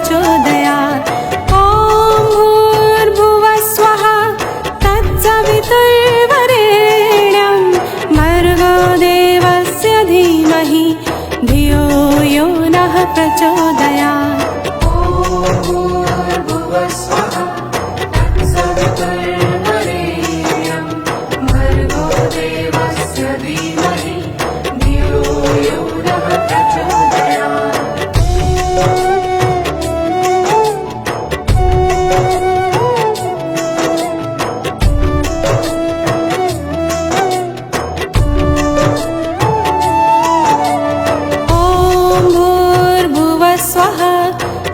प्रचोदयात्। ॐ भूर्भुवः स्वः तत्सवितुर्वरेण्यं भर्गो देवस्य धीमहि धियो यो नः प्रचोदयात्।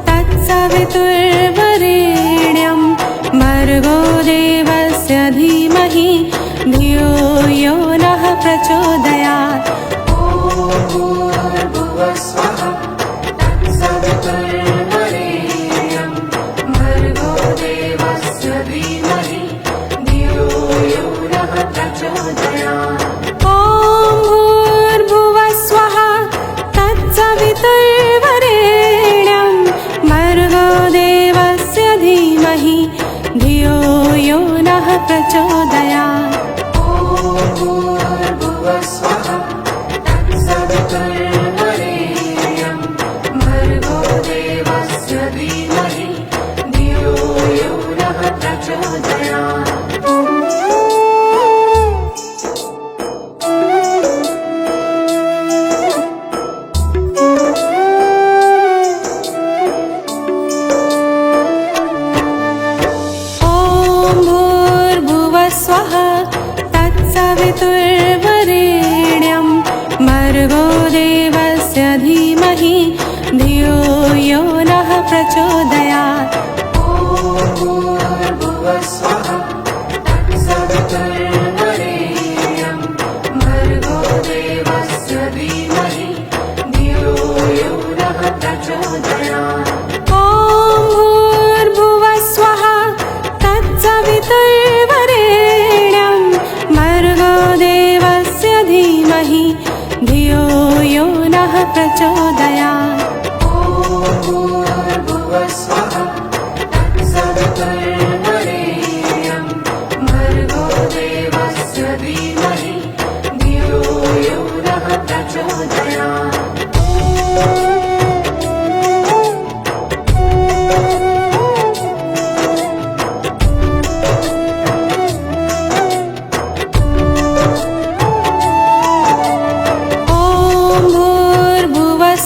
तत्सवितुर्वरेण्यं भर्गो देवस्य धीमहि धियो यो नः प्रचोदयात्। ॐ भूर्भुवः स्वः तत्सवितुर्वरेण्यं भर्गो देवस्य धीमहि धियो यो नः प्रचोदयात्। स्वः तत्सवितुर्वरेण्यं भर्गो देवस्य धीमहि धियो यो नः प्रचोदयात्। ॐ भूर्भुवः स्वः तत्सवितुर्वरेण्यं भर्गो देवस्य धीमहि धियो यो नः प्रचोदयात्।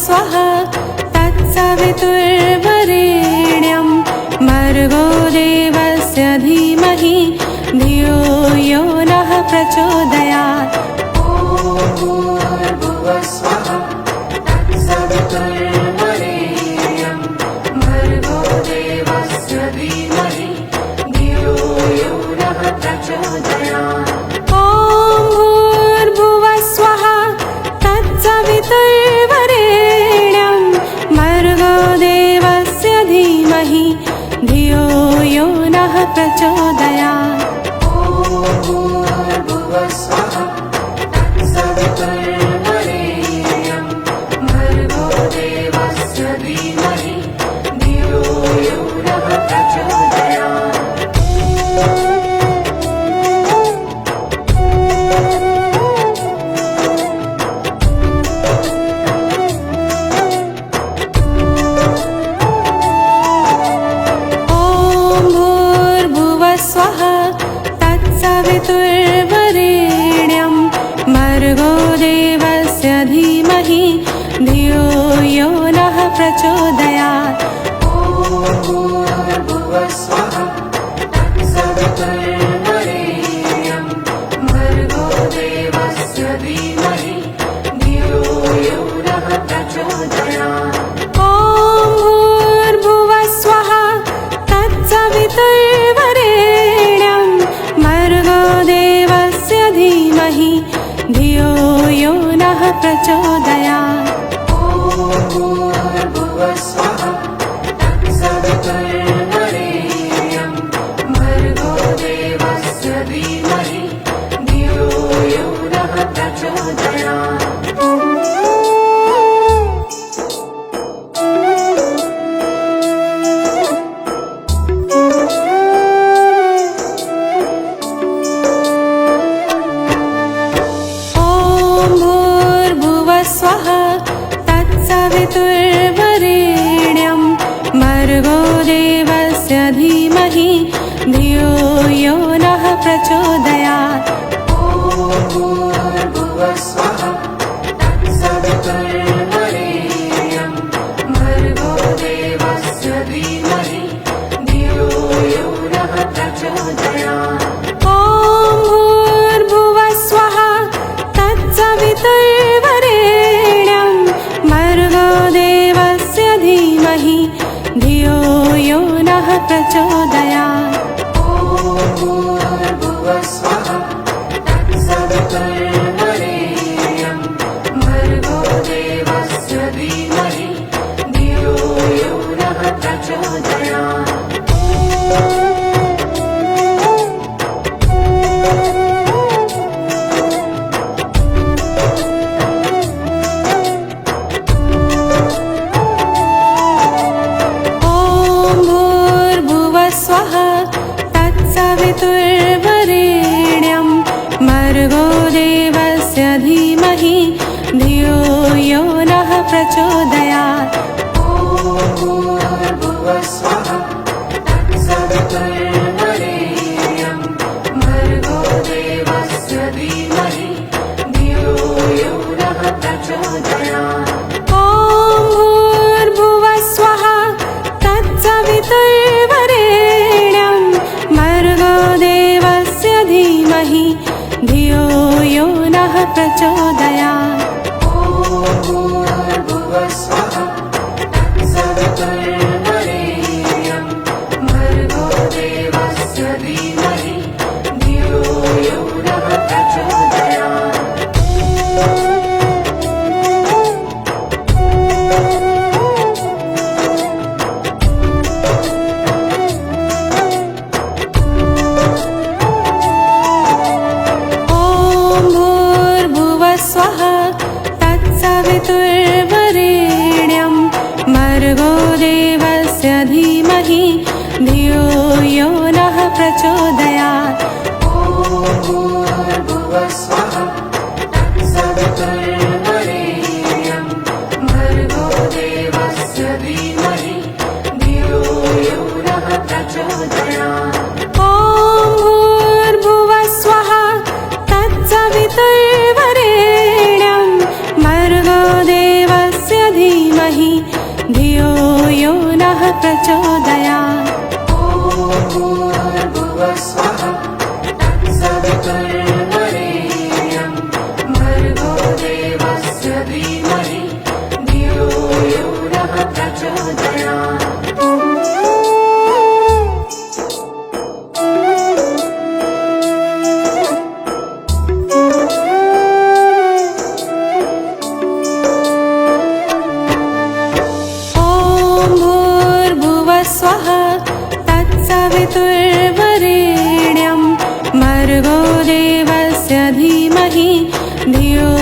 स्वः तत्सवितुर्वरेण्यं भर्गो देवस्य धीमहि धियो यो नः प्रचोदयात्। ॐ भूर्भुवः स्वः तत्सवितुर्वरेण्यं भर्गो देवस्य धीमहि धियो यो नः प्रचोदयात्। स्वः तत्सवितुर्वरेण्यं भर्गो देवस्य धीमहि धियो यो नः प्रचोदयात्। ॐ भूर्भुवः स्वः तत्सवितुर्वरेण्यं भर्गो देवस्य धीमहि धियो यो नः प्रचोदयात्। तत्सवितुर्वरेण्यं भर्गो देवस्य प्रचोदयात्। ॐ भूर्भुवः स्वः तत्सवितुर्वरेण्यं भर्गो देवस्य धीमहि धियो यो नः प्रचोदयात्। ॐ भूर्भुवः स्वः तत्सवितुर्वरेण्यं भर्गो देवस्य धीमहि धियो यो नः प्रचोदयात्। ॐ भूर्भुवः स्वः तत्सवितुर्वरेण्यं भर्गो देवस्य धीमहि धियो यो नः प्रचोदयात्। स्वः तत्सवितुर्वरेण्यं भर्गो देवस्य धीमहि धियो यो नः प्रचोदयात्। ॐ भूर्भुवः स्वः तत्सवितुर्वरेण्यं भर्गो देवस्य धीमहि धियो यो नः प्रचोदयात्। ॐ भूर्भुवः स्वः तत्सवितुर्वरेण्यं भर्गो देवस्य धीमहि धियो यो नः प्रचोदयात्। ॐ भूर्भुवः स्वः तत्सवितुर्वरेण्यं भर्गो देवस्य धीमहि धियो यो नः प्रचोदयात्। स्वः तत्सवितुर्वरेण्यं भर्गो देवस्य धीमहि धियो यो नः प्रचोदयात्। ॐ भूर्भुवः स्वः तत्सवितुर्वरेण्यं भर्गो देवस्य धीमहि धियो यो नः प्रचोदयात्। ॐ भूर्भुवः स्वः तत्सवितुर्वरेण्यं भर्गो देवस्य धीमहि धियो यो नः प्रचोदयात्। ॐ भूर्भुवः स्वः तत्सवितुर्वरेण्यं भर्गो देवस्य धीमहि धियो यो नः प्रचोदयात्। स्वः तत्सवितुर्वरेण्यं भर्गो देवस्य धीमहि धियो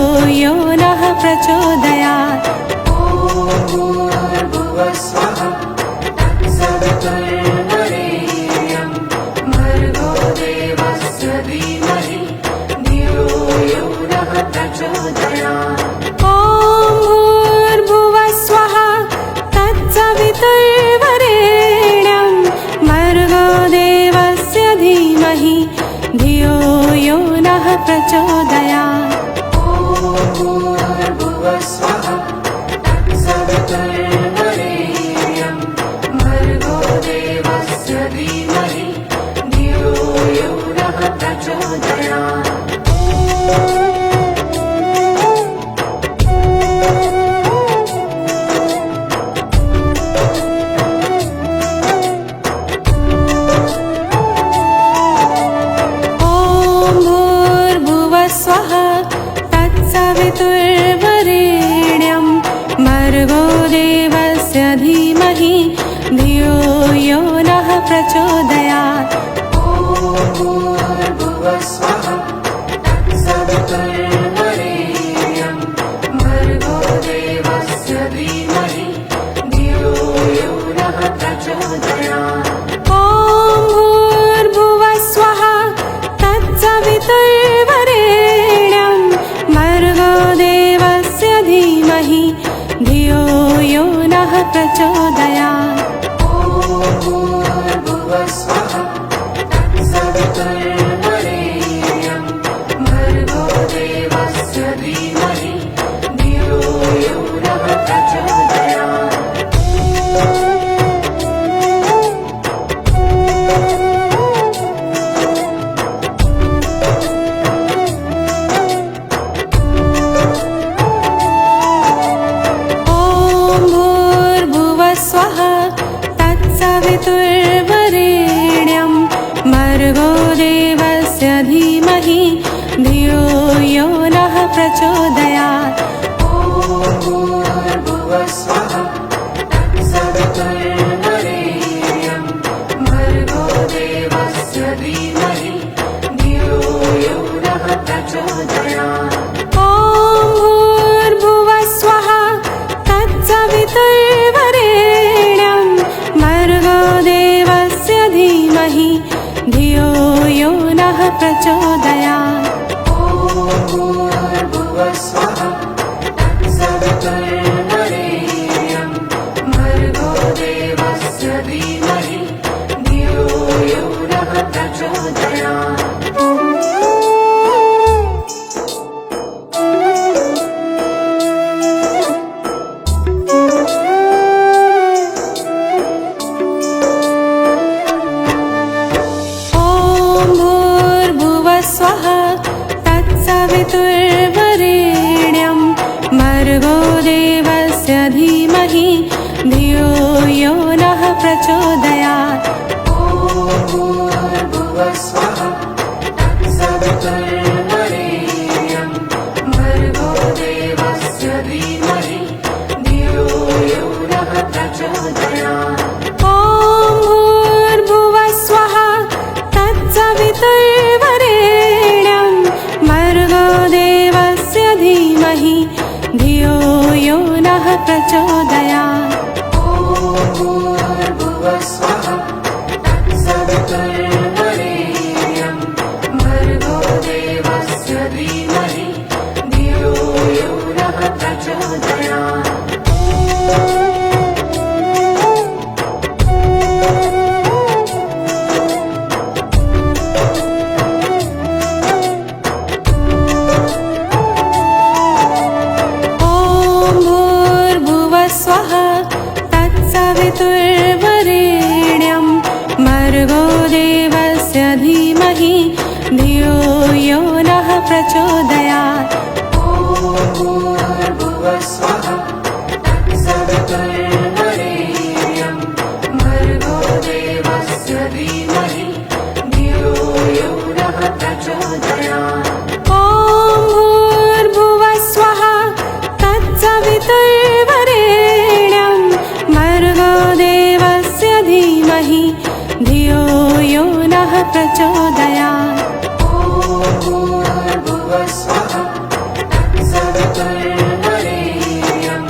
यो नः प्रचोदयात्। ॐ भूर्भुवः स्वः तत्सवितुर्वरेण्यं भर्गो देवस्य धीमहि धियो यो नः प्रचोदयात्। ॐ भूर्भुवः स्वः तत्सवितुर्वरेण्यं भर्गो देवस्य धीमहि धियो यो नः प्रचोदयात्। ॐ भूर्भुवः स्वः तत्सवितुर्वरेण्यं भर्गो देवस्य धीमहि धियो यो नः प्रचोदयात्। स्वः तत्सवितुर्वरेण्यं भर्गो देवस्य धीमहि धियो यो नः प्रचोदयात्। ॐ भूर्भुवः स्वः तत्सवितुर्वरेण्यं भर्गो देवस्य धीमहि धियो यो नः प्रचोदयात्। ॐ भूर्भुवः स्वः तत्सवितुर्वरेण्यं भर्गो देवस्य धीमहि धियो यो नः प्रचोदयात्। ॐ भूर्भुवः स्वः तत्सवितुर्वरेण्यं यो नः प्रचोदयात्। ॐ भूर्भुवः स्वः तत्सवितुर्वरेण्यं भर्गो देवस्य धीमहि धियो यो नः प्रचोदयात्। ॐ भूर्भुवः स्वः तत्सवितुर्वरेण्यं भर्गो देवस्य धीमहि धियो यो नः प्रचोदयात्। ॐ भूर्भुवः स्वः तत्सवितुर्वरेण्यं भर्गो देवस्य धीमहि धियो यो नः प्रचोदयात्। स्वः तत्सवितुर्वरेण्यं भर्गो देवस्य धीमहि धियो यो नः प्रचोदयात्। ॐ भूर्भुवः स्वः तत्सवितुर्वरेण्यं भर्गो देवस्य धीमहि धियो यो नः प्रचोदयात्। ॐ भूर्भुवः स्वः तत्सवितुर्वरेण्यं भर्गो देवस्य धीमहि धियो यो नः प्रचोदयात्। ॐ भूर्भुवः स्वः तत्सवितुर्वरेण्यं भर्गो देवस्य धीमहि धियो यो नः प्रचोदयात्। स्वः तत्सवितुर्वरेण्यं भर्गो देवस्य धीमहि धियो यो नः प्रचोदयात्। ॐ भूर्भुवः स्वः तत्सवितुर्वरेण्यं भर्गो देवस्य धीमहि धियो यो नः प्रचोदयात्। ॐ भूर्भुवः स्वः तत्सवितुर्वरेण्यं भर्गो देवस्य धीमहि धियो यो नः प्रचोदयात्। ॐ भूर्भुवः स्वः तत्सवितुर्वरेण्यं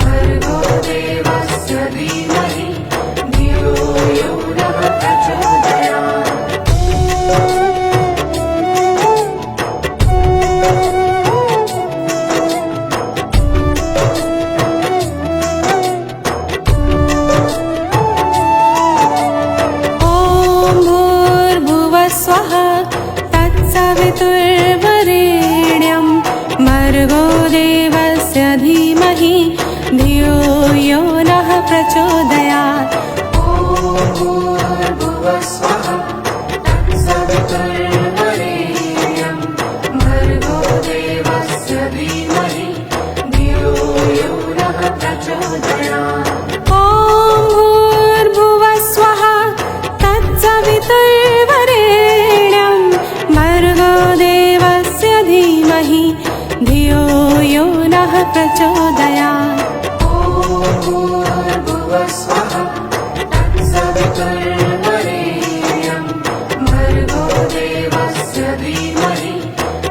भर्गो देवस्य धीमहि धियो यो नः प्रचोदयात्। स्वः तत्सवितुर्वरेण्यं भर्गो देवस्य धीमहि धियो यो नः प्रचोदयात्। ॐ भूर्भुवः स्वः तत्सवितुर्वरेण्यं भर्गो देवस्य धीमहि धियो यो नः प्रचोदयात्। ॐ भूर्भुवः स्वः तत्सवितुर्वरेण्यं भर्गो देवस्य धीमहि धियो यो नः प्रचोदयात्। ॐ भूर्भुवः स्वः तत्सवितुर्वरेण्यं भर्गो देवस्य धीमहि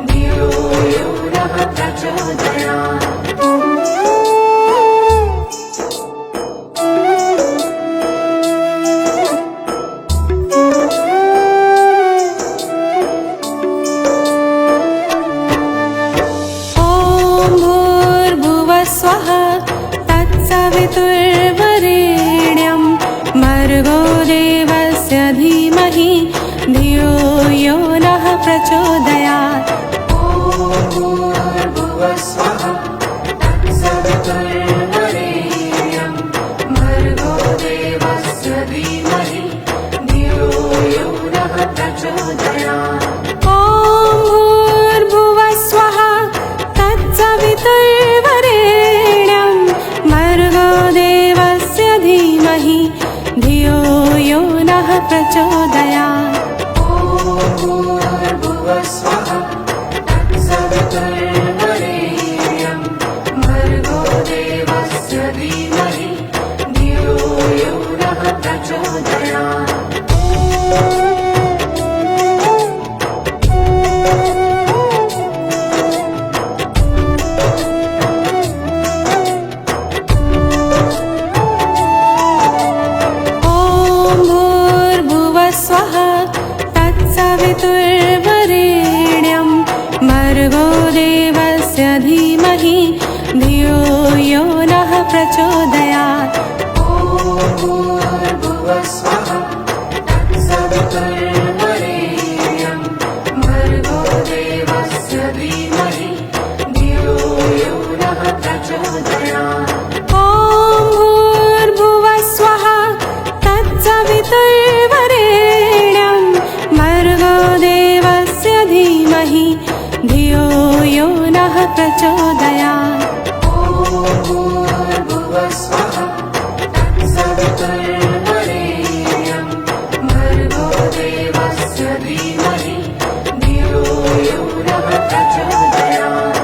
धियो यो नः प्रचोदयात्। स्वः तत्सवितुर्वरेण्यं भर्गो देवस्य धीमहि धियो यो नः प्रचोदयात्। ॐ भूर्भुवः स्वः तत्सवितुर्वरेण्यं भर्गो देवस्य धीमहि धियो यो नः प्रचोदयात्। ॐ भूर्भुवः स्वः तत्सवितुर्वरेण्यं भर्गो देवस्य धीमहि धियो यो नः प्रचोदयात्। ॐ भूर्भुवः स्वः तत्सवितुर्वरेण्यं प्रचोदयात्। ॐ भूर्भुवः स्वः तत्सवितुर्वरेण्यं भर्गो देवस्य धीमहि धियो यो नः प्रचोदयात्। ॐ भूर्भुवः स्वः तत्सवितुर्वरेण्यं भर्गो देवस्य धीमहि धियो यो नः प्रचोदयात्। ॐ भूर्भुवः स्वः तत्सवितुर्वरेण्यं भर्गो देवस्य धीमहि धियो यो नः प्रचोदयात्।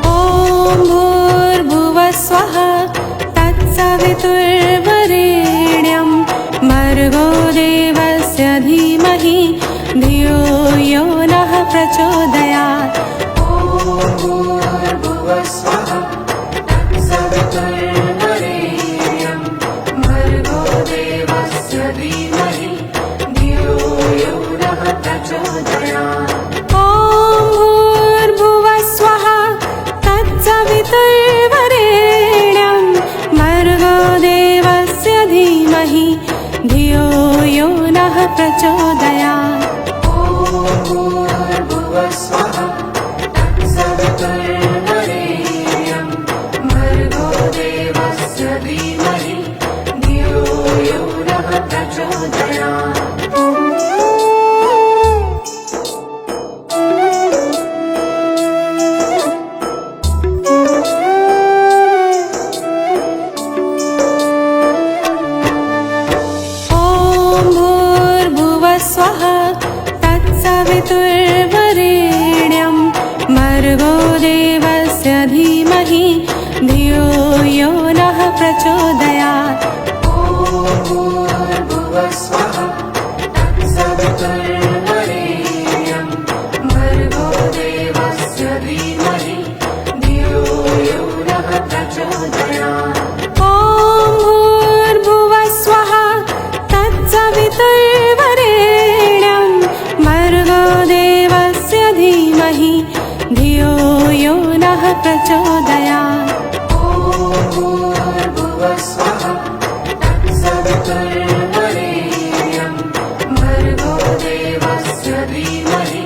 ॐ भूर्भुवः स्वः तत्सवितुर्वरेण्यं भर्गो देवस्य धीमहि धियो यो नः प्रचोदयात्। ॐ भूर्भुवः स्वः तत्सवितुर्वरेण्यं भर्गो देवस्य धीमहि धियो यो नः प्रचोदयात्। ॐ भूर्भुवः स्वः तत्सवितुर्वरेण्यं भर्गो देवस्य धीमहि धियो यो नः प्रचोदयात्। ॐ भूर्भुवः स्वः तत्सवितुर्वरेण्यं भर्गो देवस्य धीमहि धियो यो नः प्रचोदयात्। ॐ भूर्भुवः स्वः तत्सवितुर्वरेण्यं भर्गो देवस्य धीमहि धियो यो नः प्रचोदयात्। ॐ भूर्भुवः स्वः तत्सवितुर्वरेण्यं भर्गो देवस्य धीमहि धियो यो नः प्रचोदयात्। ॐ भूर्भुवः स्वः तत्सवितुर्वरेण्यं भर्गो देवस्य धीमहि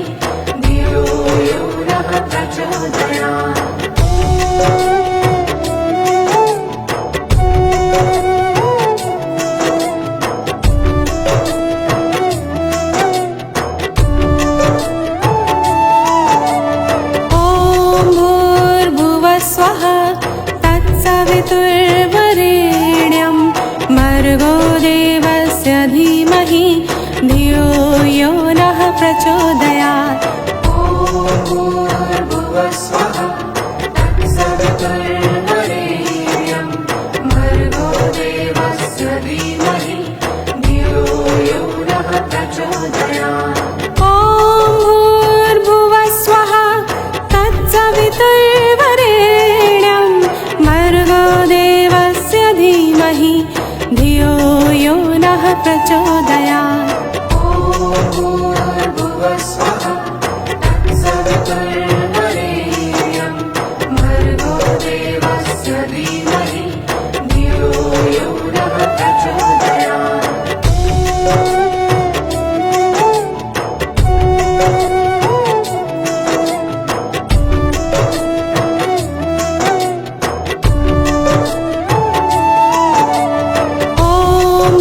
धियो यो नः प्रचोदयात्। ॐ भूर्भुवः स्वः तत्सवितुर्वरेण्यं भर्गो देवस्य धीमहि धियो यो नः प्रचोदयात्। ॐ भूर्भुवः स्वः तत्सवितुर्वरेण्यं भर्गो देवस्य धीमहि धियो यो नः प्रचोदयात्। ॐ भूर्भुवः स्वः तत्सवितुर्वरेण्यं भर्गो देवस्य धीमहि धियो यो नः प्रचोदयात्। ॐ भूर्भुवः स्वः तत्सवितुर्वरेण्यं भर्गो देवस्य धीमहि धियो यो नः प्रचोदयात्। ॐ भूर्भुवः स्वः तत्सवितुर्वरेण्यं भर्गो देवस्य धीमहि धियो यो नः प्रचोदयात्। ॐ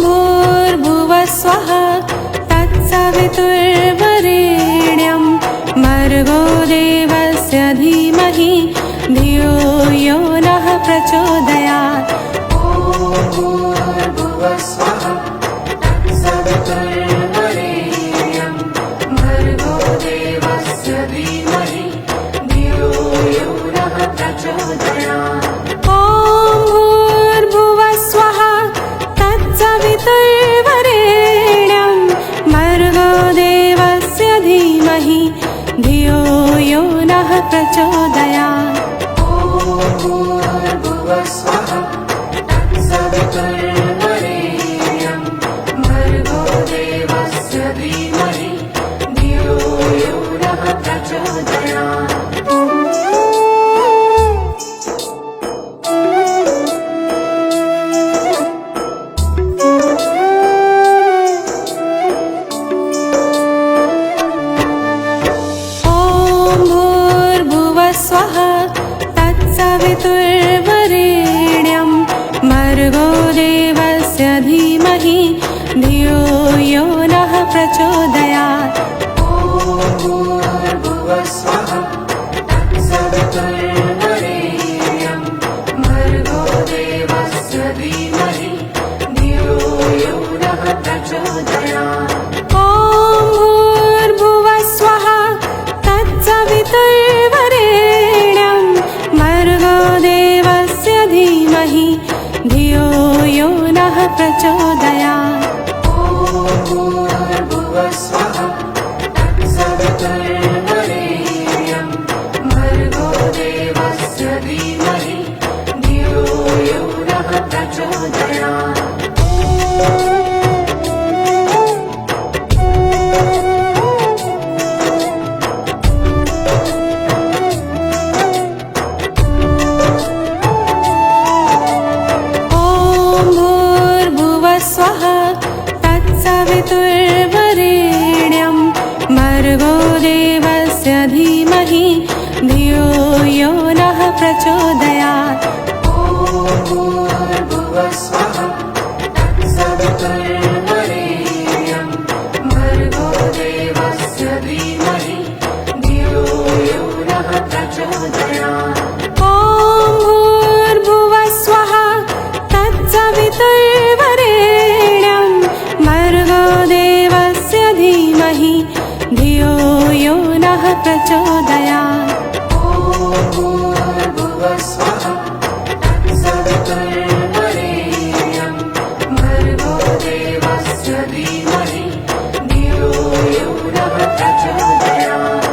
भूर्भुवः स्वः तत्सवितुर्वरेण्यं भर्गो देवस्य धीमहि धियो यो नः प्रचोदयात्। ॐ भूर्भुवः स्वः तत्सवितुर्वरेण्यं भर्गो देवस्य धीमहि धियो यो नः प्रचोदयात्। ॐ भूर्भुवः स्वः तत्सवितुर्वरेण्यं भर्गो देवस्य धीमहि धियो यो नः प्रचोदयात्। ॐ भूर्भुवः स्वः तत्सवितुर्वरेण्यं प्रचोदयात् स्वः तत्सवितुर्वरेण्यं भर्गो देवस्य धीमहि धियो यो नः प्रचोदयात् ॐ भूर्भुवः स्वः तत्सवितुर्वरेण्यं भर्गो देवस्य धीमहि धियो यो नः प्रचोदयात् ॐ भूर्भुवः स्वः तत्सवितुर्वरेण्यं भर्गो देवस्य धीमहि धियो यो नः प्रचोदयात् ॐ भूर्भुवः स्वः तत्सवितुर्वरेण्यं भर्गो देवस्य धीमहि धियो यो नः प्रचोदयात् स्वः तत्सवितुर्वरेण्यं भर्गो देवस्य धीमहि धियो यो नः प्रचोदयात् ॐ भूर्भुवः स्वः तत्सवितुर्वरेण्यं भर्गो देवस्य धीमहि धियो यो नः प्रचोदयात् ॐ भूर्भुवः स्वः तत्सवितुर्वरेण्यं भर्गो देवस्य धीमहि धियो यो नः प्रचोदयात् ॐ भूर्भुवः स्वः तत्सवितुर्वरेण्यं भर्गो देवस्य धीमहि धियो यो नः प्रचोदयात्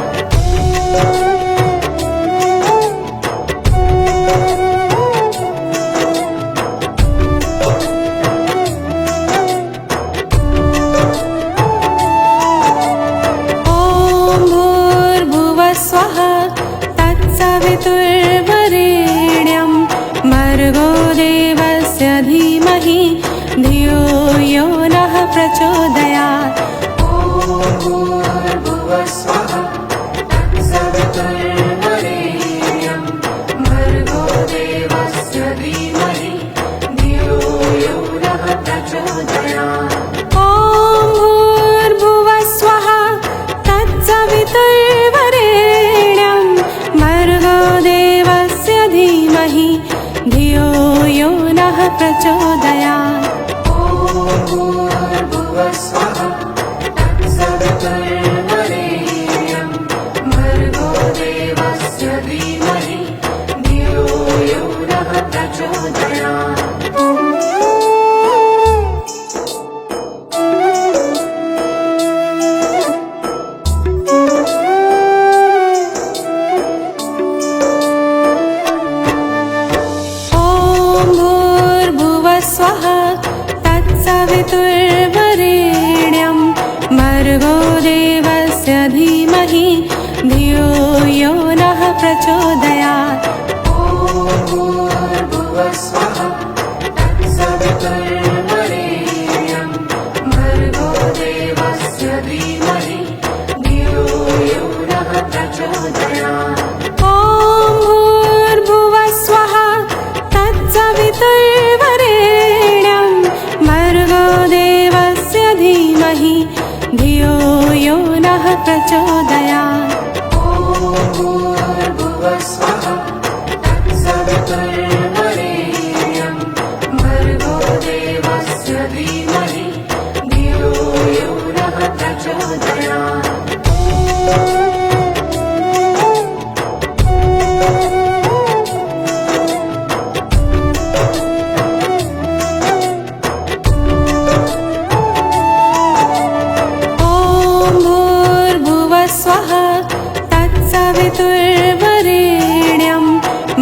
स्वः तत्सवितुर्वरेण्यं भर्गो देवस्य धीमहि धियो यो नः प्रचोदयात् ॐ भूर्भुवः स्वः तत्सवितुर्वरेण्यं भर्गो देवस्य धीमहि धियो यो नः प्रचोदयात् ॐ भूर्भुवः स्वः तत्सवितुर्वरेण्यं भर्गो देवस्य धीमहि धियो यो नः प्रचोदयात् ॐ भूर्भुवः स्वः तत्सवितुर्वरेण्यं भर्गो देवस्य धीमहि धियो यो नः प्रचोदयात् स्वः तत्सवितुर्वरेण्यं भर्गो देवस्य धीमहि धियो यो नः प्रचोदयात् ॐ भूर्भुवः स्वः तत्सवितुर्वरेण्यं भर्गो देवस्य धीमहि धियो यो नः प्रचोदयात् ॐ भूर्भुवः स्वः तत्सवितुर्वरेण्यं भर्गो देवस्य धीमहि धियो यो नः प्रचोदयात् ॐ भूर्भुवः स्वः तत्सवितुर्वरेण्यं भर्गो देवस्य धीमहि धियो यो नः प्रचोदयात् स्वः तत्सवितुर्वरेण्यं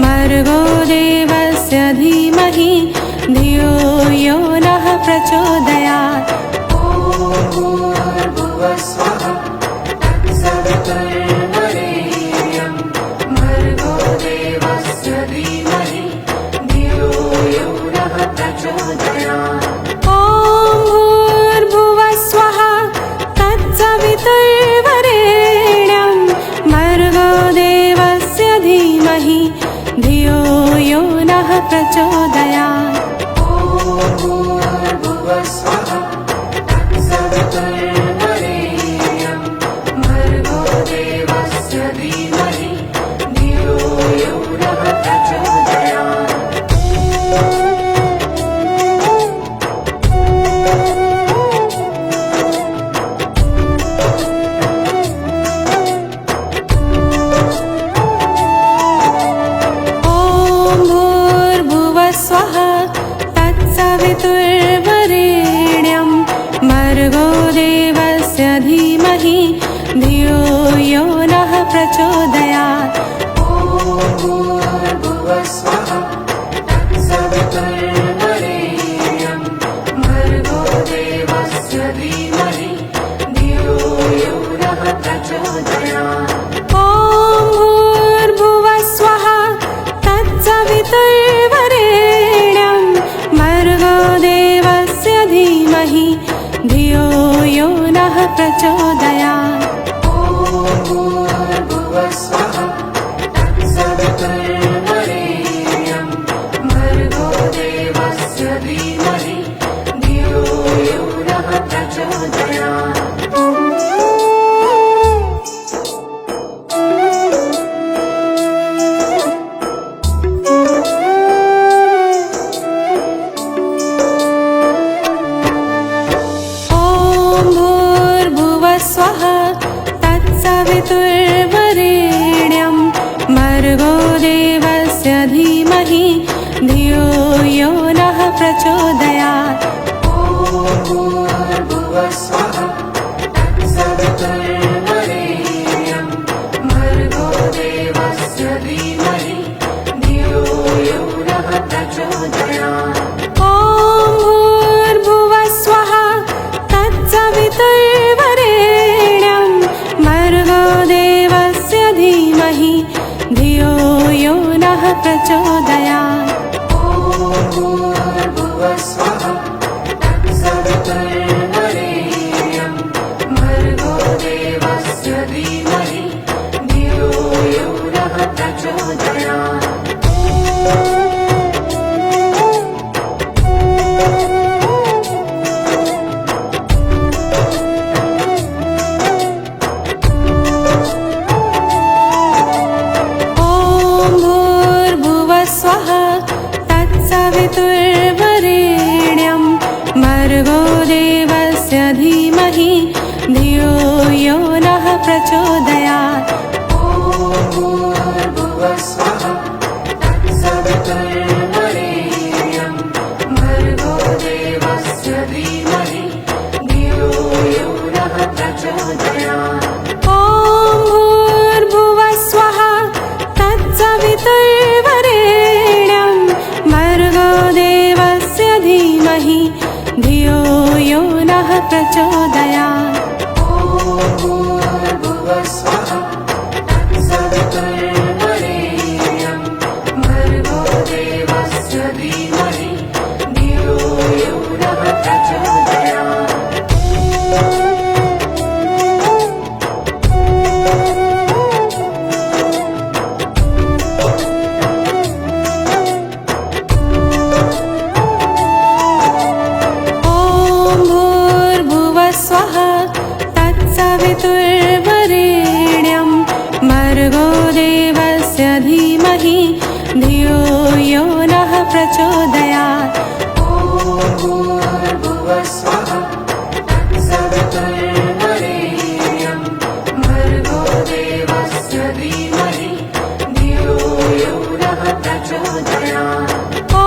भर्गो देवस्य धीमहि धियो यो नः प्रचोदयात् ॐ भूर्भुवः स्वः तत्सवितुर्वरेण्यं प्रचोदयात्। ॐ भूर्भुवस्वः तत्सवितुर्वरेण्यं भर्गो देवस्य धीमहि धियो यो नः प्रचोदयात्। स्वः तत्सवितुर्वरेण्यं भर्गो देवस्य धीमहि धियो यो नः प्रचोदयात्। ॐ भूर्भुवस्वः तत्सवितुर्वरेण्यं भर्गो देवस्य धीमहि धियो यो नः प्रचोदयात्। ॐ भूर्भुवस्वः तत्सवितुर्वरेण्यं भर्गो देवस्य धीमहि धियो यो नः प्रचोदयात्। ॐ भूर्भुवस्वः तत्सवितुर्वरेण्यं भर्गो देवस्य धीमहि धियो यो नः प्रचोदयात्। स्वः तत्सवितुर्वरेण्यं भर्गो देवस्य धीमहि धियो यो नः प्रचोदयात्। ॐ भूर्भुवस्वः तत्सवितुर्वरेण्यं भर्गो देवस्य धीमहि धियो यो नः प्रचोदयात्। ॐ भूर्भुवस्वः तत्सवितुर्वरेण्यं भर्गो देवस्य धीमहि धियो यो नः प्रचोदयात्। ॐ भूर्भुवस्वः तत्सवितुर्वरेण्यं भर्गो देवस्य धीमहि धियो यो नः प्रचोदयात्। स्वः तत्सवितुर्वरेण्यं भर्गो देवस्य धीमहि धियो यो नः प्रचोदयात्। ॐ भूर्भुवस्वः तत्सवितुर्वरेण्यं भर्गो देवस्य धीमहि धियो यो नः प्रचोदयात्। ॐ भूर्भुवस्वः तत्सवितुर्वरेण्यं भर्गो देवस्य धीमहि धियो यो नः प्रचोदयात्। ॐ भूर्भुवस्वः तत्सवितुर्वरेण्यं भर्गो देवस्य धीमहि धियो यो नः प्रचोदयात्। स्वः तत्सवितुर्वरेण्यं भर्गो देवस्य धीमहि धियो यो नः प्रचोदयात्। ॐ भूर्भुवस्वः तत्सवितुर्वरेण्यं भर्गो देवस्य धीमहि धियो यो नः प्रचोदयात्। ॐ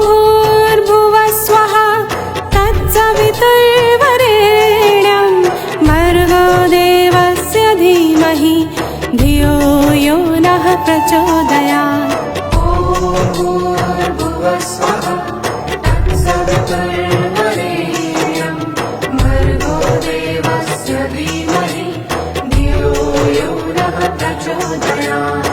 भूर्भुवस्वः तत्सवितुर्वरेण्यं भर्गो देवस्य धीमहि धियो यो नः प्रचोदयात्। ॐ भूर्भुवस्वः तत्सवितुर्वरेण्यं भर्गो देवस्य धीमहि धियो यो नः प्रचोदयात्।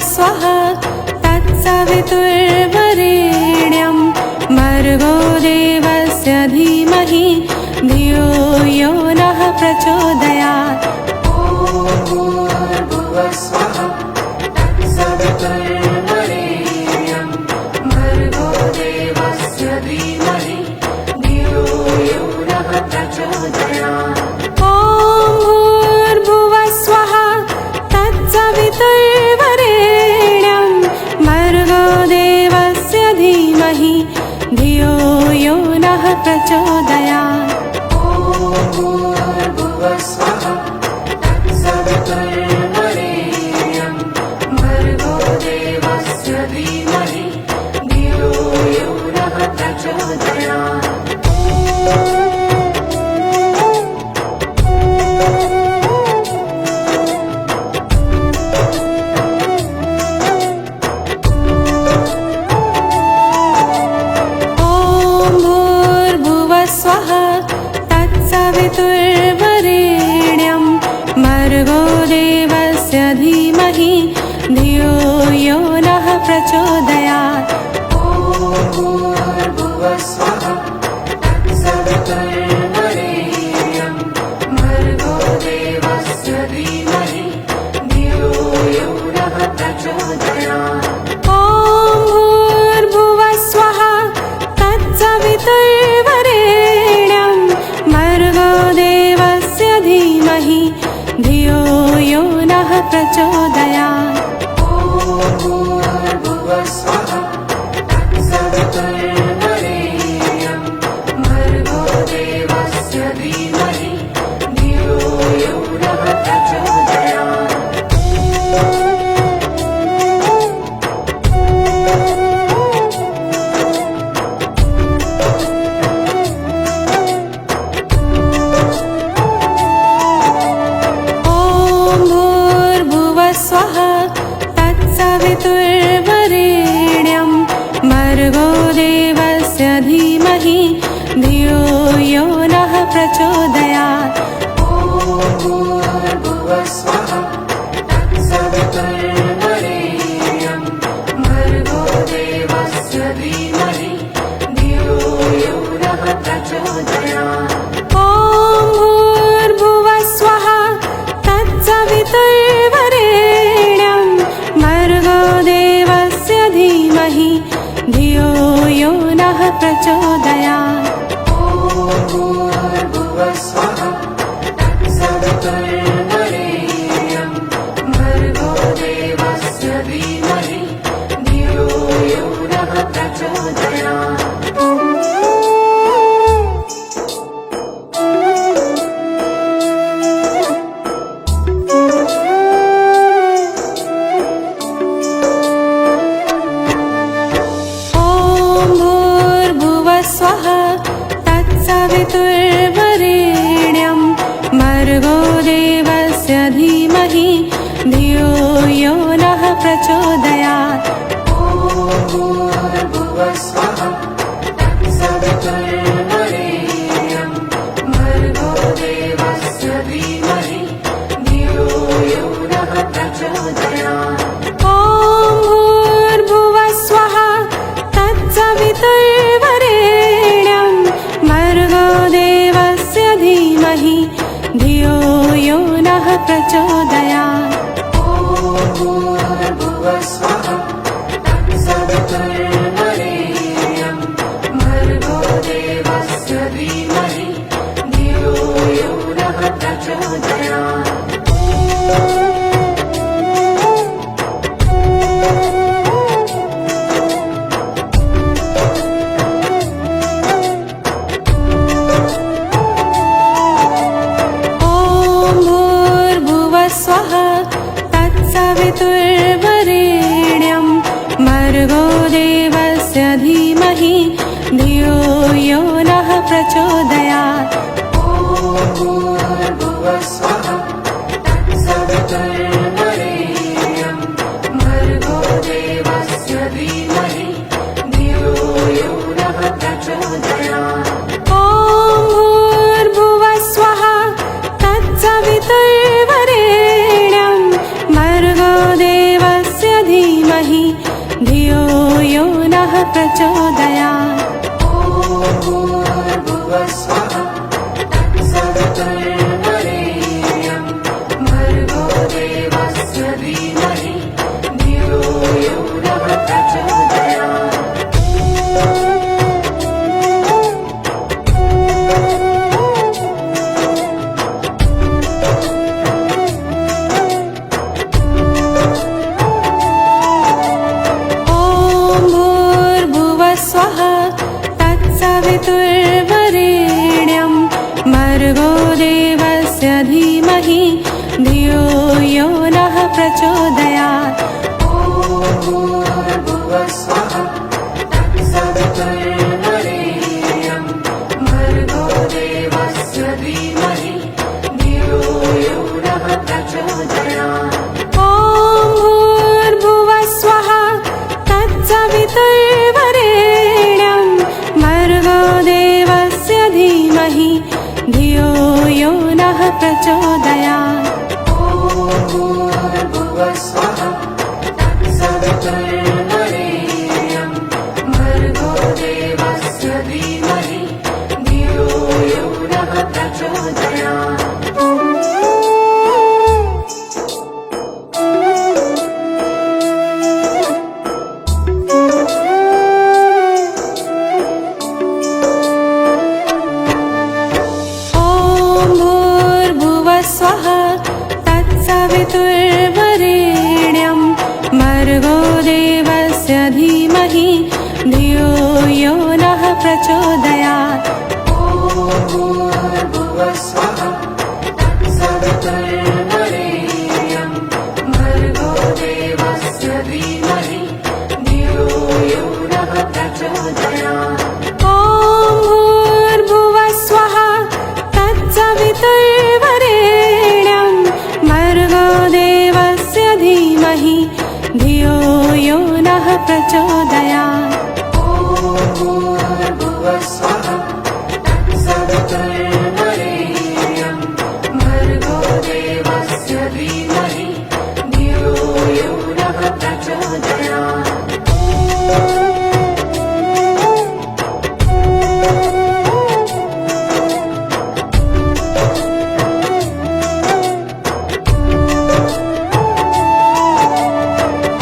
स्वः तत्सवितुर्वरेण्यं वरेण्यं भर्गो देवस्य धीमहि धियो यो नः प्रचोदयात्। ॐ भूर्भुवः स्वः तत्सवितुर्वरेण्यं भर्गो देवस्य धीमहि धियो यो नः प्रचोदयात्। ॐ भूर्भुवः स्वः तत्सवितुर्वरेण्यं भर्गो देवस्य धीमहि धियो यो नः प्रचोदयात्। ॐ भूर्भुवः स्वः तत्सवितुर्वरेण्यं भर्गो देवस्य धीमहि धियो यो नः प्रचोदयात्। स्वः तत्सवितुर्वरेण्यं भर्गो देवस्य धीमहि धियो यो नः प्रचोदयात्। ॐ भूर्भुवः स्वः तत्सवितुर्वरेण्यं भर्गो देवस्य धीमहि धियो यो नः प्रचोदयात्। ॐ भूर्भुवः स्वः तत्सवितुर्वरेण्यं भर्गो देवस्य धीमहि धियो यो नः प्रचोदयात्। ॐ भूर्भुवः स्वः तत्सवितुर्वरेण्यं भर्गो देवस्य धीमहि धियो यो नः प्रचोदयात्। स्वः तत्सवितुर्वरेण्यं भर्गो देवस्य धीमहि धियो यो नः प्रचोदयात्। ॐ भूर्भुवः स्वः तत्सवितुर्वरेण्यं भर्गो देवस्य धीमहि धियो यो नः प्रचोदयात्। ॐ भूर्भुवः स्वः तत्सवितुर्वरेण्यं भर्गो देवस्य धीमहि धियो यो नः प्रचोदयात्। ॐ भूर्भुवः स्वः तत्सवितुर्वरेण्यं भर्गो देवस्य धीमहि धियो यो नः प्रचोदयात्। स्वः तत्सवितुर्वरेण्यं भर्गो देवस्य धीमहि धियो यो नः प्रचोदयात्। ॐ भूर्भुवः स्वः तत्सवितुर्वरेण्यं भर्गो देवस्य धीमहि धियो यो नः प्रचोदयात्। ॐ भूर्भुवः स्वः तत्सवितुर्वरेण्यं भर्गो देवस्य धीमहि धियो यो नः प्रचोदयात्। ॐ भूर्भुवः स्वः तत्सवितुर्वरेण्यं भर्गो देवस्य धीमहि धियो यो नः प्रचोदयात्। स्वः तत्सवितुर्वरेण्यं भर्गो देवस्य धीमहि धियो यो नः प्रचोदयात्। ॐ भूर्भुवः स्वः तत्सवितुर्वरेण्यं भर्गो देवस्य धीमहि धियो यो नः प्रचोदयात्। ॐ भूर्भुवः स्वः तत्सवितुर्वरेण्यं भर्गो देवस्य धीमहि धियो यो नः प्रचोदयात्। ॐ भूर्भुवः स्वः तत्सवितुर्वरेण्यं भर्गो देवस्य धीमहि धियो यो नः प्रचोदयात्। तत्सवितुर्वरेण्यं भर्गो देवस्य धीमहि धियो यो नः प्रचोदयात्। ॐ भूर्भुवः स्वः तत्सवितुर्वरेण्यं भर्गो देवस्य धीमहि धियो यो नः प्रचोदयात्। ॐ भूर्भुवः स्वः तत्सवितुर्वरेण्यं भर्गो देवस्य धीमहि धियो यो नः प्रचोदयात्। ॐ भूर्भुवः स्वः तत्सवितुर्वरेण्यं भर्गो देवस्य धीमहि धियो यो नः प्रचोदयात्। ॐ भूर्भुवः स्वः तत्सवितुर्वरेण्यं भर्गो देवस्य धीमहि धियो यो नः प्रचोदयात्। ॐ भूर्भुवः स्वः तत्सवितुर्वरेण्यं भर्गो देवस्य धीमहि धियो यो नः प्रचोदयात्। ॐ भूर्भुवः स्वः तत्सवितुर्वरेण्यं भर्गो देवस्य धीमहि धियो यो नः प्रचोदयात्। ॐ भूर्भुवः स्वः तत्सवितुर्वरेण्यं भर्गो देवस्य धीमहि धियो यो नः प्रचोदयात्।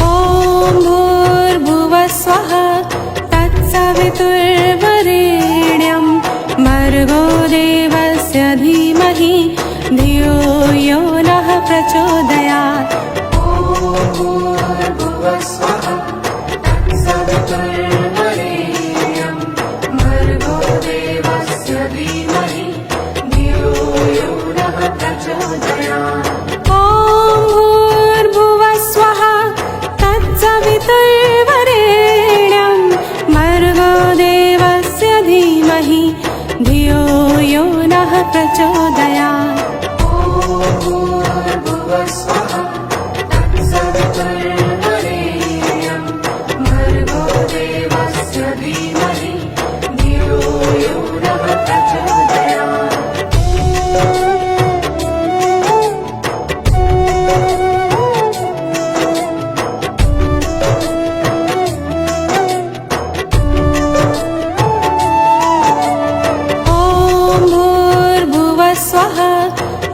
ॐ भूर्भुवः स्वः तत्सवितुर्वरेण्यं भर्गो देवस्य धीमहि धियो यो नः प्रचोदयात्। ॐ भूर्भुवः स्वः तत्सवितुर्वरेण्यं भर्गो देवस्य धीमहि धियो यो नः प्रचोदयात्। ॐ भूर्भुवः स्वः तत्सवितुर्वरेण्यं भर्गो देवस्य धीमहि धियो यो नः प्रचोदयात्। ॐ भूर्भुवः स्वः तत्सवितुर्वरेण्यं भर्गो देवस्य धीमहि धियो यो नः प्रचोदयात्। ॐ भूर्भुवः स्वः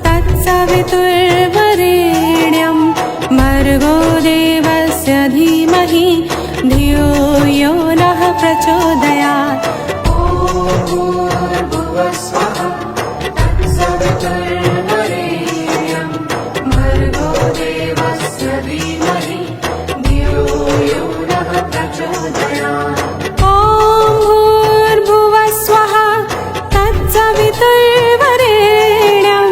तत्सवितुर्वरेण्यं भर्गो देवस्य धीमहि धियो यो नः प्रचोदयात्। ॐ भूर्भुवः स्वः तत्सवितुर्वरेण्यं भर्गो देवस्य धीमहि धियो यो नः प्रचोदयात्। ॐ भूर्भुवः स्वः तत्सवितुर्वरेण्यं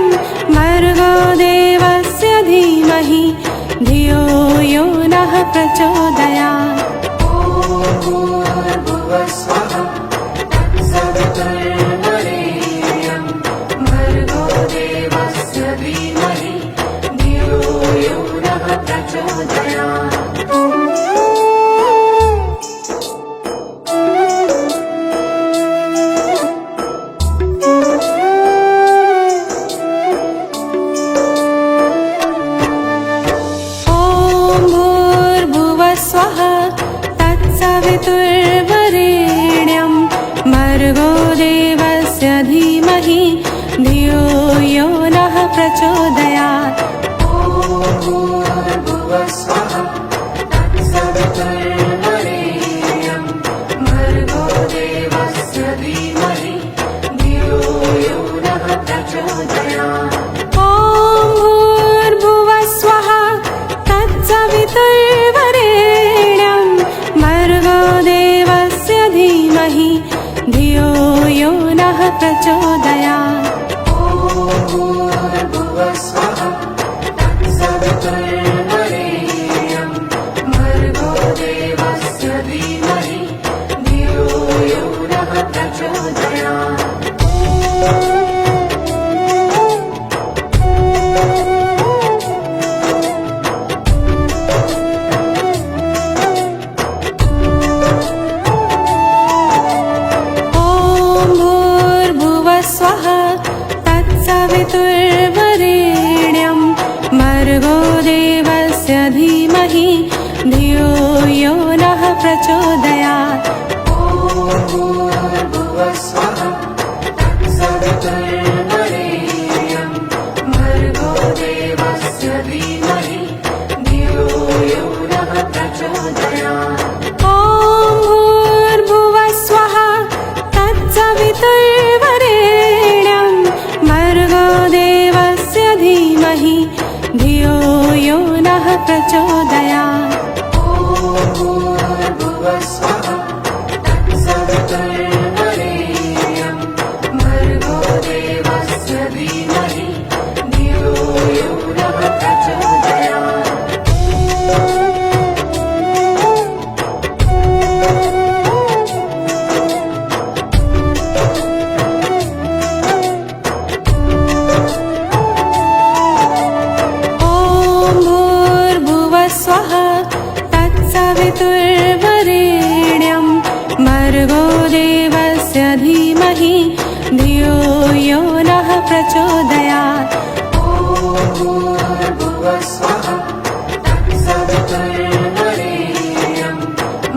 भर्गो देवस्य धीमहि धियो यो नः प्रचोदयात्। ॐ भूर्भुवः स्वः तत्सवितुर्वरेण्यं भर्गो देवस्य धीमहि धियो यो नः प्रचोदयात्। ॐ भूर्भुवः स्वः तत्सवितुर्वरेण्यं प्रचोदयात् भूर्भुवः स्वः तत्सवितुर्वरेण्यं भर्गो देवस्य धीमहि धियो यो नः प्रचोदयात् ॐ भूर्भुवः स्वः तत्सवितुर्वरेण्यं भर्गो देवस्य धीमहि धियो यो नः प्रचोदयात् भूर्भुवः स्वः तत्सवितुर्वरेण्यं भर्गो देवस्य धीमहि धियो यो नः प्रचोदयात् स्वः तत्सवितुर्वरेण्यं भर्गो देवस्य धीमहि धियो यो नः प्रचोदयात् भूर्भुवः स्वः तत्सवितुर्वरेण्यं भर्गो देवस्य धीमहि धियो यो नः प्रचोदयात् ॐ भूर्भुवः स्वः तत्सवितुर्वरेण्यं भर्गो देवस्य धीमहि धियो यो नः प्रचोदयात् भूर्भुवः स्वः तत्सवितुर्वरेण्यं भर्गो देवस्य धीमहि धियो यो नः प्रचोदयात् स्वः तत्सवितुर्वरेण्यं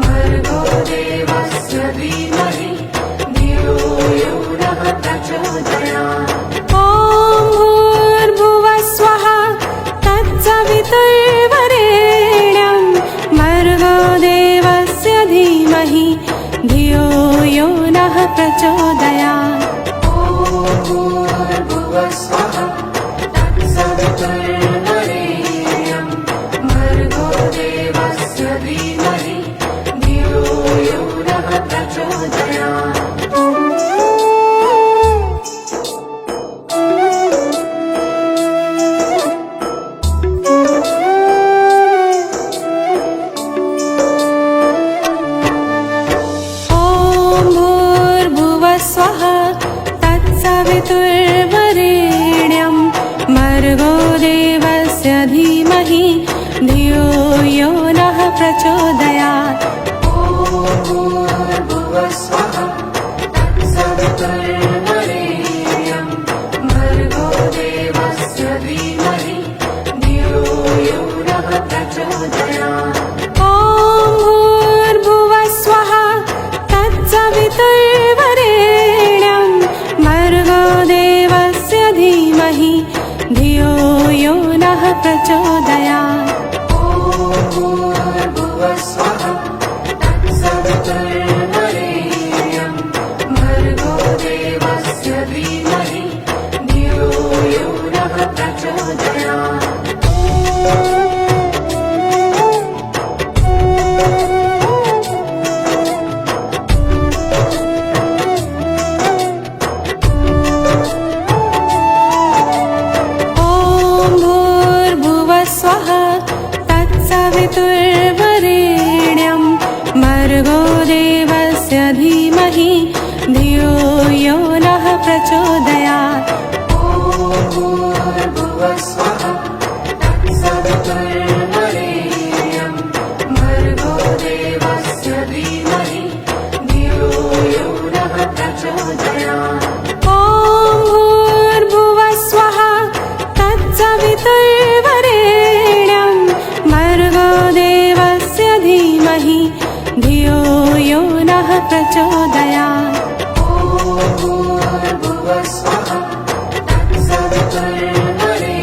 भर्गो देवस्य धीमहि धियो यो नः प्रचोदयात् भूर्भुवः स्वः तत्सवितुर्वरेण्यं भर्गो देवस्य धीमहि धियो यो नः प्रचोदयात् ॐ भूर्भुवः स्वः तत्सवितुर्वरेण्यं भर्गो देवस्य धीमहि धियो यो नः प्रचोदयात् भूर्भुवः स्वः तत्सवितुर्वरेण्यं भर्गो देवस्य धीमहि धियो यो नः प्रचोदयात् स्वः तत्सवितुर्वरेण्यं भर्गो देवस्य धीमहि धियो यो नः प्रचोदयात् भूर्भुवः स्वः तत्सवितुर्वरेण्यं भर्गो देवस्य धीमहि धियो यो नः प्रचोदयात् ॐ भूर्भुवः स्वः तत्सवितुर्वरेण्यं भर्गो देवस्य धीमहि धियो यो नः प्रचोदयात् भूर्भुवः स्वः तत्सवितुर्वरेण्यं भर्गो देवस्य धीमहि धियो यो नः प्रचोदयात् स्वः तत्सवितुर्वरेण्यं भर्गो देवस्य धीमहि धियो यो नः प्रचोदयात् भूर्भुवः स्वः तत्सवितुर्वरेण्यं भर्गो देवस्य धीमहि धियो यो नः प्रचोदयात् ॐ भूर्भुवः स्वः तत्सवितुर्वरेण्यं भर्गो देवस्य धीमहि धियो यो नः प्रचोदयात् भूर्भुवः स्वः तत्सवितुर्वरेण्यं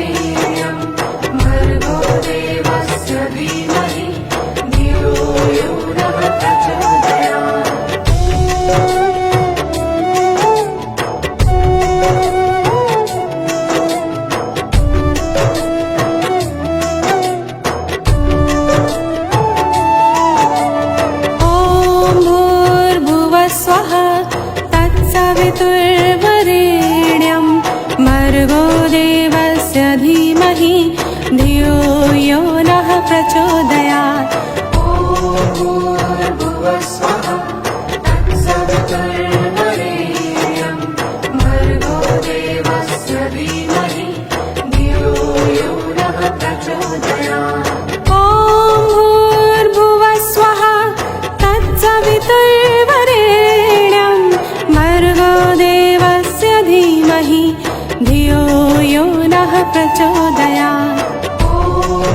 प्रचोदयात् ॐ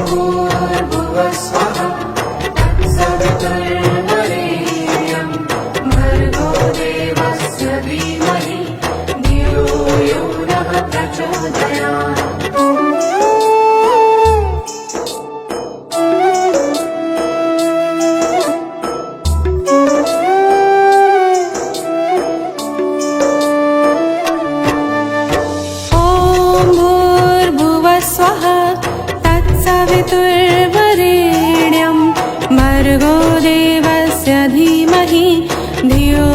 भूर्भुवः स्वः तत्सवितुर्वरेण्यं भर्गो देवस्य धीमहि धियो यो नः प्रचोदयात् ॐ भूर्भुवः स्वः तत्सवितुर्वरेण्यं भर्गो देवस्य धीमहि धियो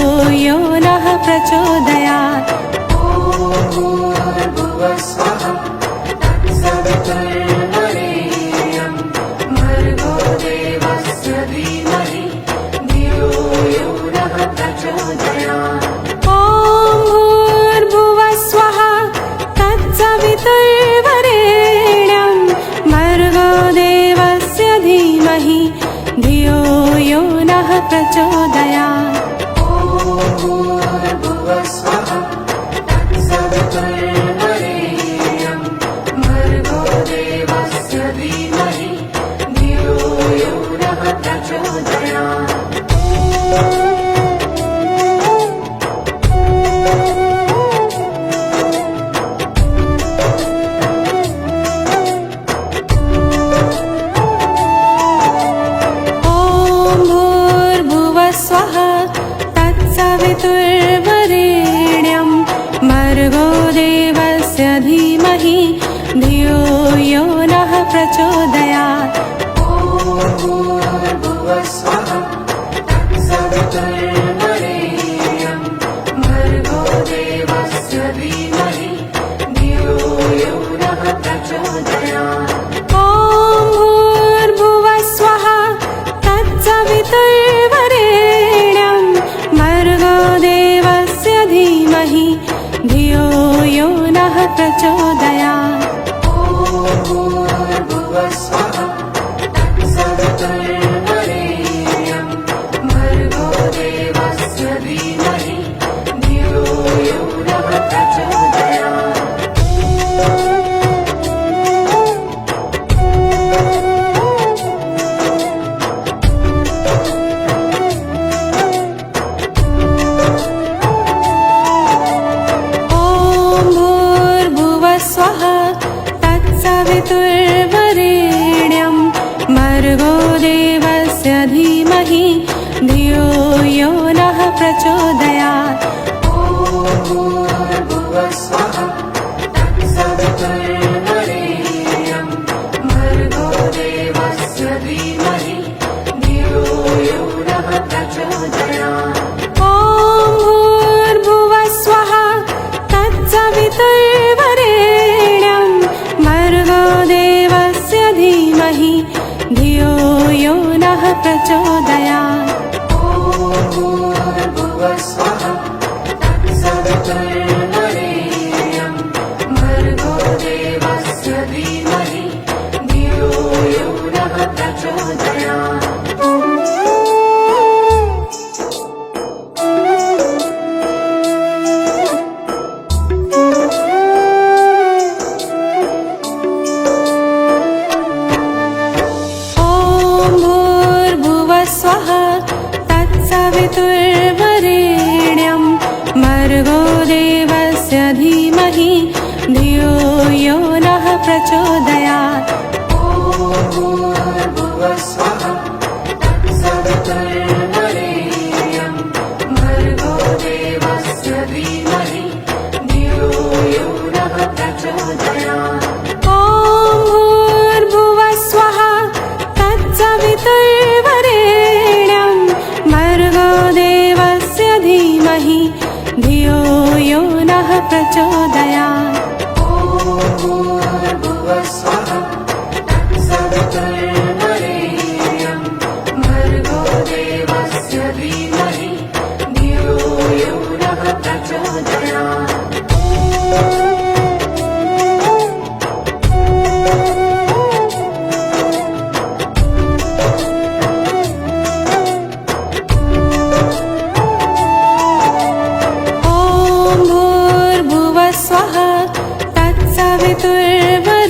यो नः प्रचोदयात् ॐ भूर्भुवः स्वः तत्सवितुर्वरेण्यं भर्गो देवस्य धीमहि धियो यो नः प्रचोदयात् ॐ भूर्भुवः स्वः तत्सवितुर्वरेण्यं भर्गो देवस्य धीमहि धियो यो नः प्रचोदयात् ॐ भूर्भुवः स्वः तत्सवितुर्वरेण्यं भर्गो देवस्य धीमहि धियो यो नः प्रचोदयात् ॐ भूर्भुवः स्वः तत्सवितुर्वरेण्यं भर्गो देवस्य धीमहि धियो यो नः प्रचोदयात् ॐ भूर्भुवः स्वः तत्सवितुर्वरेण्यं भर्गो देवस्य धीमहि धियो यो नः प्रचोदयात् ॐ भूर्भुवः स्वः तत्सवितुर्वरेण्यं भर्गो देवस्य धीमहि धियो यो नः प्रचोदयात् ॐ भूर्भुवः स्वः तत्सवितुर्वरेण्यं भर्गो देवस्य धीमहि धियो यो नः प्रचोदयात् ॐ भूर्भुवः स्वः तत्सवितुर्वरेण्यं भर्गो देवस्य धीमहि धियो यो नः प्रचोदयात् ॐ भूर्भुवः स्वः तत्सवितुर्वरेण्यं भर्गो देवस्य धीमहि धियो यो नः प्रचोदयात् ॐ भूर्भुवः स्वः तत्सवितुर्वरेण्यं भर्गो देवस्य धीमहि धियो यो नः प्रचोदयात् ॐ भूर्भुवः स्वः तत्सवितुर्वरेण्यं भर्गो देवस्य धीमहि धियो यो नः प्रचोदयात् ॐ भूर्भुवः स्वः तत्सवितुर्वरेण्यं भर्गो देवस्य धीमहि धियो यो नः प्रचोदयात् ॐ भूर्भुवः स्वः तत्सवितुर्वरेण्यं भर्गो देवस्य धीमहि धियो यो नः प्रचोदयात् ॐ भूर्भुवः स्वः तत्सवितुर्वरेण्यं भर्गो देवस्य धीमहि धियो यो नः प्रचोदयात् ॐ भूर्भुवः स्वः तत्सवितुर्वरेण्यं भर्गो देवस्य धीमहि धियो यो नः प्रचोदयात् ॐ भूर्भुवः स्वः तत्सवितुर्वरेण्यं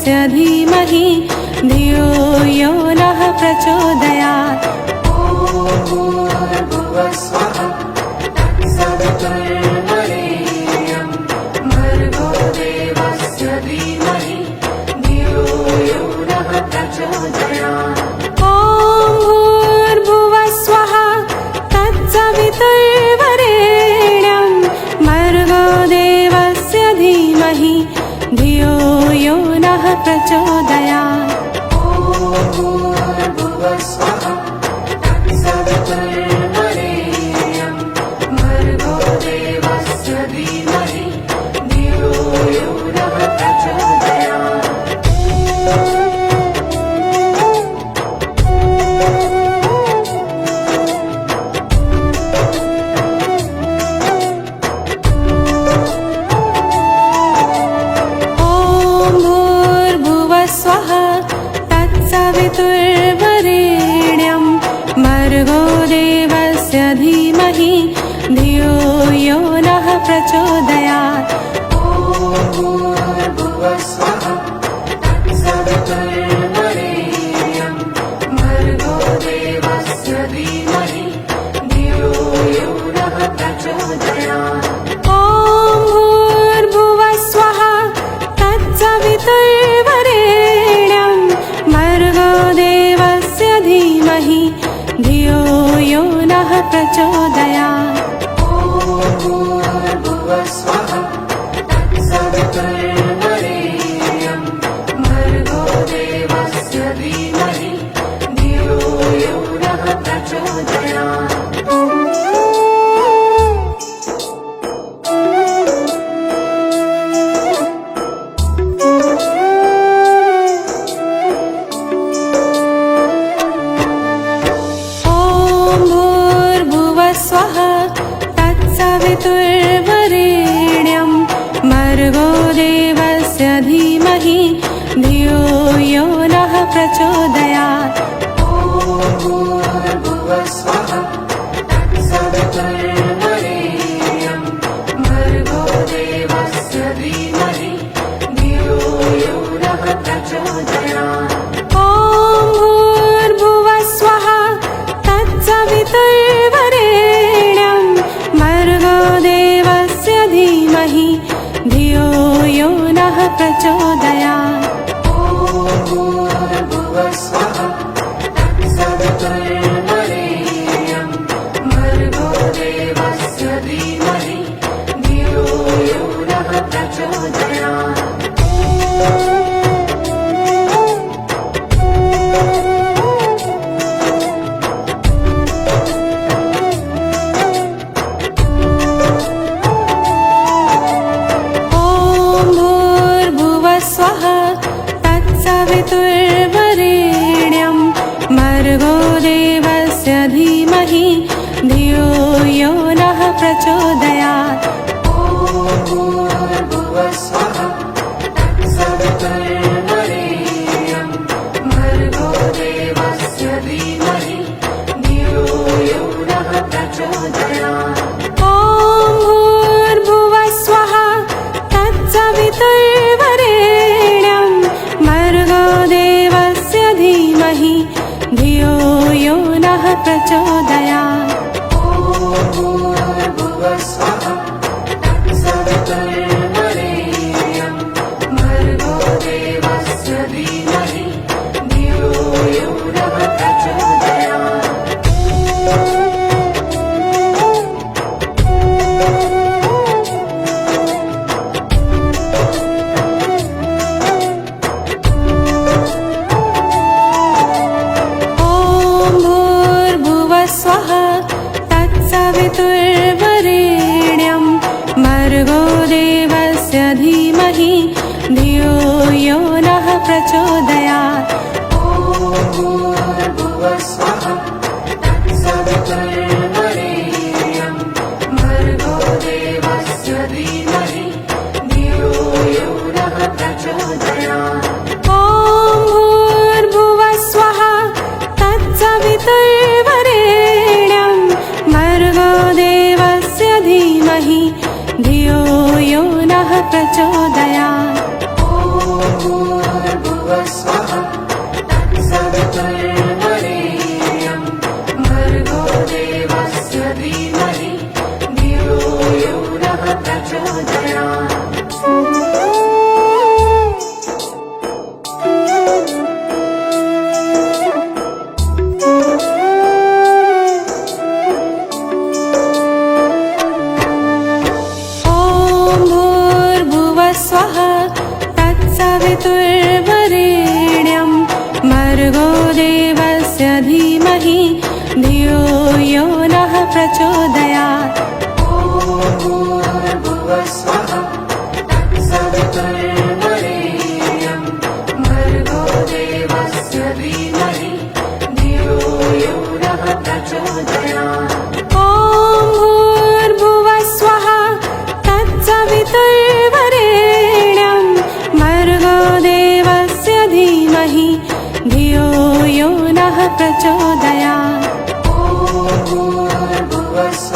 देवस्य धीमहि धियो यो नः प्रचोदयात्। भूर्भुवस्वः तत्सवितुर्वरेण्यं भर्गो देवस्य धीमहि धियो यो नः प्रचोदयात्। ॐ भूर्भुवस्वः तत्सवितुर्वरेण्यं भर्गो देवस्य धीमहि धियो यो नः प्रचोदयात्। भूर्भुवस्वः तत्सवितुर्वरेण्यं भर्गो देवस्य धीमहि धियो यो नः प्रचोदयात्। तत्सवितुर्वरेण्यं भर्गो देवस्य धीमहि धियो यो नः प्रचोदयात्। भूर्भुवस्वः तत्सवितुर्वरेण्यं भर्गो देवस्य धीमहि धियो यो नः प्रचोदयात्। ॐ भूर्भुवस्वः तत्सवितुर्वरेण्यं भर्गो देवस्य धीमहि धियो यो नः प्रचोदयात्। भूर्भुवस्वः तत्सवितुर्वरेण्यं भर्गो देवस्य धीमहि धियो यो नः प्रचोदयात्। ॐ भूर्भुवस्वः तत्सवितुर्वरेण्यं भर्गो देवस्य धीमहि धियो यो नः प्रचोदयात्। भूर्भुवस्वः तत्सवितुर्वरेण्यं भर्गो देवस्य धीमहि धियो यो नः प्रचोदयात्। ॐ भूर्भुवस्वः तत्सवितुर्वरेण्यं भर्गो देवस्य धीमहि धियो यो नः प्रचोदयात्। भूर्भुवस्वः तत्सवितुर्वरेण्यं भर्गो देवस्य धीमहि धियो यो नः प्रचोदयात्। ॐ भूर्भुवस्वः तत्सवितुर्वरेण्यं भर्गो देवस्य धीमहि धियो यो नः प्रचोदयात्। भूर्भुवस्वः तत्सवितुर्वरेण्यं भर्गो देवस्य धीमहि धियो यो नः प्रचोदयात्। ॐ भूर्भुवस्वः तत्सवितुर्वरेण्यं भर्गो देवस्य धीमहि धियो यो नः प्रचोदयात्। भूर्भुवस्वः तत्सवितुर्वरेण्यं भर्गो देवस्य धीमहि धियो यो नः प्रचोदयात्। ॐ भूर्भुवस्वः तत्सवितुर्वरेण्यं भर्गो देवस्य धीमहि धियो यो नः प्रचोदयात्। भूर्भुवस्वः तत्सवितुर्वरेण्यं भर्गो देवस्य धीमहि धियो यो नः प्रचोदयात्। ॐ भूर्भुवस्वः तत्सवितुर्वरेण्यं भर्गो देवस्य धीमहि धियो यो नः प्रचोदयात्। प्रचोदयात् भूर्भुवस्वः तत्सवितुर्वरेण्यं भर्गो देवस्य धीमहि धियो यो नः प्रचोदयात् ॐ भूर्भुवस्वः तत्सवितुर्वरेण्यं भर्गो देवस्य धीमहि धियो यो नः प्रचोदयात् भूर्भुवस्वः